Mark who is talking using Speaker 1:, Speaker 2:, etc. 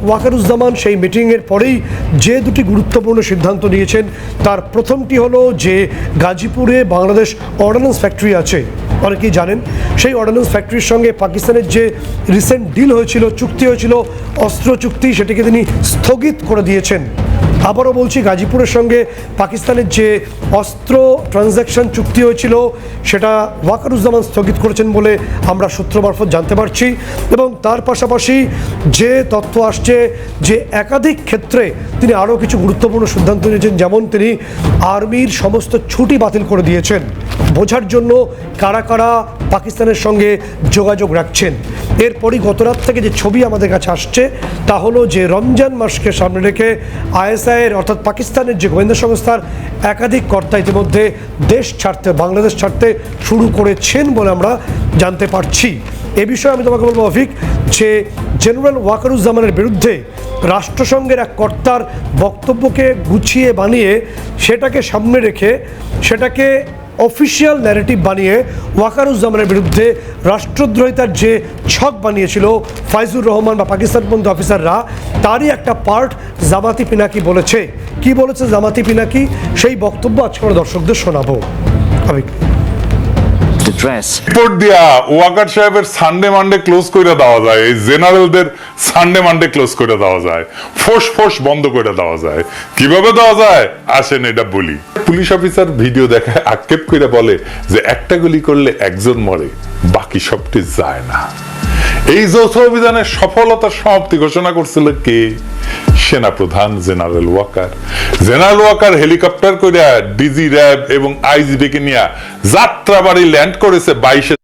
Speaker 1: ওয়াকারুজ্জামান সেই মিটিংয়ের পরেই যে দুটি গুরুত্বপূর্ণ সিদ্ধান্ত নিয়েছেন তার প্রথমটি হলো যে গাজীপুরে বাংলাদেশ অর্ডিন্যান্স ফ্যাক্টরি আছে, অনেকেই জানেন সেই অর্ডিন্যান্স ফ্যাক্টরির সঙ্গে পাকিস্তানের যে রিসেন্ট ডিল হয়েছিল, চুক্তি হয়েছিল, অস্ত্র চুক্তি, সেটিকে তিনি স্থগিত করে দিয়েছেন। আবারও বলছি, গাজীপুরের সঙ্গে পাকিস্তানের যে অস্ত্র ট্রানজ্যাকশন চুক্তি হয়েছিল সেটা ওয়াকারুজ্জামান স্থগিত করেছেন বলে আমরা সূত্র মারফত জানতে পারছি। এবং তার পাশাপাশি যে তথ্য আসছে যে একাধিক ক্ষেত্রে তিনি আরও কিছু গুরুত্বপূর্ণ সিদ্ধান্ত নিয়েছেন, যেমন তিনি আর্মির সমস্ত ছুটি বাতিল করে দিয়েছেন, বোঝার জন্য কারা কারা পাকিস্তানের সঙ্গে যোগাযোগ রাখছেন। এরপরই গতরাত থেকে যে ছবি আমাদের কাছে আসছে তা হলো যে রমজান মাসকে সামনে রেখে আইএসআইয়ের অর্থাৎ পাকিস্তানের যে গোয়েন্দা সংস্থার একাধিক কর্তা ইতিমধ্যে দেশ ছাড়তে, বাংলাদেশ ছাড়তে শুরু করেছেন বলে আমরা জানতে পারছি। এ বিষয়ে আমি তোমাকে বলবো অফিক, যে জেনারেল ওয়াকারুজ্জামানের বিরুদ্ধে রাষ্ট্রসংঘের এক কর্তার বক্তব্যকে গুছিয়ে বানিয়ে সেটাকে সামনে রেখে সেটাকে অফিসিয়াল ন্যারেটিভ বানিয়ে ওয়াকারুজ্জামানের বিরুদ্ধে রাষ্ট্রদ্রোহিতার যে ছক বানিয়েছিল ফাইজুর রহমান বা পাকিস্তানপন্থী অফিসাররা, তারই একটা পার্ট জামাতি পিনাকি বলেছে। কি বলেছে জামাতি পিনাকি, সেই বক্তব্য আজকে আমরা দর্শকদের শোনাবো।
Speaker 2: রিপোর্ট দিয়া ওয়াকার সাহেবের সানডে মানডে ক্লোজ করে দেওয়া যায়, এই জেনারেলদের সানডে মানডে ক্লোজ করে দেওয়া যায়, ফোর্স বন্ধ করে দেওয়া যায়। কিভাবে দেওয়া যায় আসেন এটা বলি। পুলিশ অফিসার ভিডিও দেখায় আক্ষেপ করে বলে যে একটা গুলি করলে একজন মরে, বাকি সবটি যায় না। এই যৌথ অভিযানের সফলতার সমাপ্তি ঘোষণা করছিল কে? সেনাপ্রধান general Waker. General Waker helicopter করে ডিজি র্যাব এবং আইজিবি কে নিয়ে যাত্রাবাড়ি ল্যান্ড করেছে 22